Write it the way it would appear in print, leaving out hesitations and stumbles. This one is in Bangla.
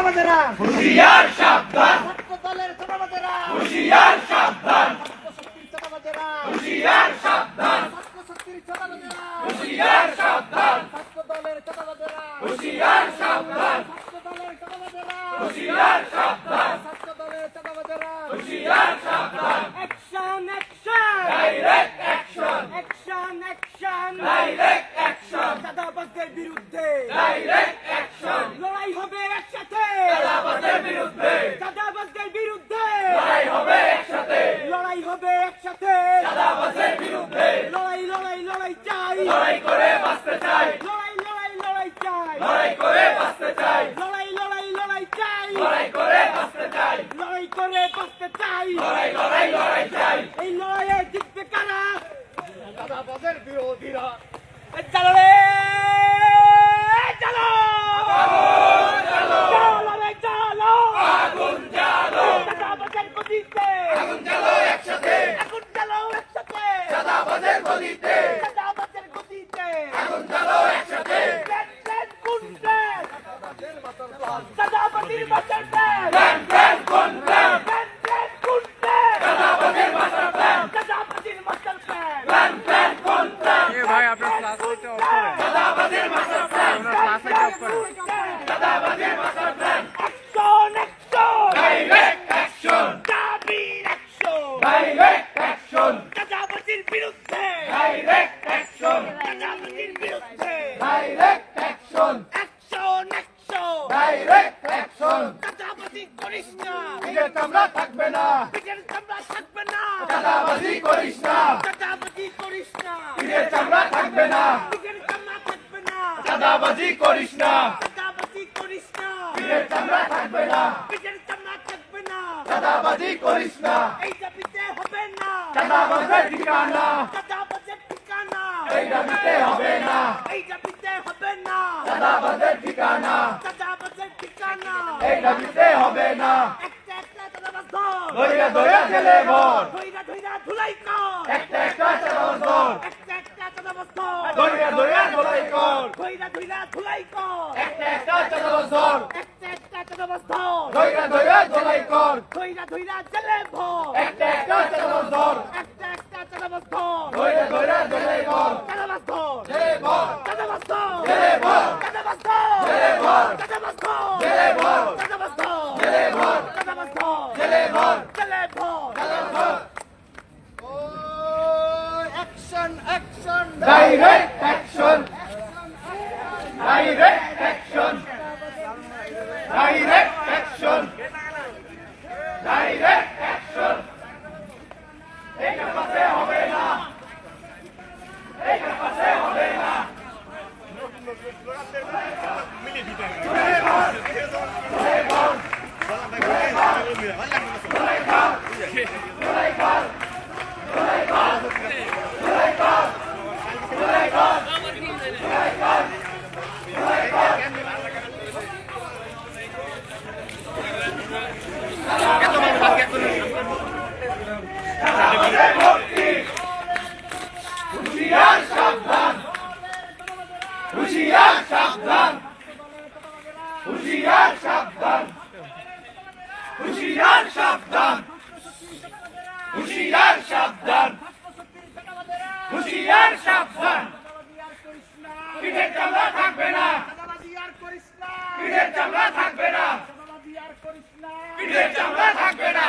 চাঁদাবাজেরা হুঁশিয়ার সাবধান, ছাত্র দলের চাঁদাবাজেরা হুঁশিয়ার সাবধান, ছাত্রশক্তির চাঁদাবাজেরা হুঁশিয়ার সাবধান, ছাত্রশক্তির চাঁদাবাজেরা হুঁশিয়ার সাবধান, ছাত্র দলের চাঁদাবাজেরা হুঁশিয়ার সাবধান, ছাত্র দলের চাঁদাবাজেরা হুঁশিয়ার সাবধান, ছাত্র দলের চাঁদাবাজেরা হুঁশিয়ার সাবধান, action action direct action, action action direct action, চাঁদাবাজদের বিরুদ্ধে ডাইরেক্ট অ্যাকশন, লড়াই হবে একসাথে চাঁদাবাজের বিরুদ্ধে চাঁদাবাজদের বিরুদ্ধে লড়াই হবে একসাথে, লড়াই হবে একসাথে চাঁদাবাজের বিরুদ্ধে লড়াই লড়াই লড়াই চাই লড়াই করে বাঁচতে চাই, লড়াই লড়াই লড়াই চাই লড়াই করে বাঁচতে চাই, লড়াই লড়াই লড়াই চাই লড়াই করে বাঁচতে চাই, লড়াই করে বাঁচতে চাই লড়াই লড়াই লড়াই চাই, এই লড়াইয়ে জিতবে কারা চাঁদাবাজের বিরোধীরা। চলো রে চলো চলো রে চলো আগুন জ্বালো, চাঁদাবাজের গদিতে আগুন জ্বালো একসাথে, আগুন জ্বালো একসাথে চাঁদাবাজের গদিতে, চাঁদাবাজের গদিতে আগুন জ্বালো একসাথে, প্ল্যান প্ল্যান কোন প্ল্যান চাঁদাবাজির মাস্টার প্ল্যান প্ল্যান প্ল্যান কোন প্ল্যান, প্ল্যান প্ল্যান কোন প্ল্যান চাঁদাবাজের মাস্টার প্ল্যান, চাঁদাবাজির মাস্টার প্ল্যান প্ল্যান প্ল্যান কোন প্ল্যান, ভাই আপনার ক্লাস লাইটটা অফ করেন, চাঁদাবাজের মাস্টার প্ল্যান, আপনার ক্লাস লাইটটা অফ করেন। চাঁদাবাজের master plan, action action direct action, দাবির অ্যাকশন ডাইরেক্ট অ্যাকশন, চাঁদাবাজির বিরুদ্ধে ডাইরেক্ট অ্যাকশন, চাঁদাবাজির বিরুদ্ধে direct action, action action direct action, চাঁদাবাজি করিস না পিঠের চামড়া থাকবে না, পিঠের চামড়া থাকবে না চাঁদাবাজি করিস না, চাঁদাবাজি করিস না পিঠের চামড়া থাকবে না, পিঠের চামড়া থাকবে না চাঁদাবাজি করিস না, চাঁদাবাজি করিস না পিঠের চামড়া থাকবে না, পিঠের চামড়া থাকবে না চাঁদাবাজি করিস না, এই দাবিতে হবে না চাঁদাবাজের ঠিকানা, চাঁদাবাজের ঠিকানা এই দাবিতে হবে না, এই দাবিতে হবে না চাঁদাবাজের ঠিকানা, চাঁদাবাজের ঠিকানা এই দাবিতে হবে না, একটা একটা চাঁদাবাজ ধর ধৈর্য ধৈর্য জেলে ভর, ধইরা ধইরা ধুলাই কর একটা একটা চাঁদাবাজ ধর, একটা একটা চাঁদাবাজ ধর ধৈর্য ধৈর্য ধোলাই কর, ধইরা ধইরা ধুলাই কর একটা একটা চাঁদাবাজ ধর, একটা একটা চাঁদাবাজ ধর ধৈর্য ধৈর্য ধোলাই কর, ধইরা ধইরা জেলে ভর একটা একটা চাঁদাবাজ ধর, একটা একটা চাঁদাবাজ ধর ধৈর্য ধৈর্য ধোলাই কর, চাঁদাবাজ ধর জেলে ভর, চাঁদাবাজ ধর জেলে ভর, চাঁদাবাজ ধর জেলে ভর, চাঁদাবাজ ধর জেলে ভর, চাঁদাবাজ ধর জেলে ভর, চাঁদাবাজ ধর জেলে ভর, জেলে ভর চাঁদাবাজ ধর, action action direct action, direct action, direct action, direct action, এইটা পাশে হবে না, এইটা পাশে হবে না, হুঁশিয়ার সাবধান, হুঁশিয়ার সাবধান, হুঁশিয়ার সাবধান, হুঁশিয়ার সাবধান, হুঁশিয়ার সাবধান, হুঁশিয়ার সাবধান, পিঠের চামড়া থাকবে না, চাঁদাবাজি আর করিস না পিঠের চামড়া থাকবে না, চাঁদাবাজি আর করিস না পিঠের চামড়া থাকবে না,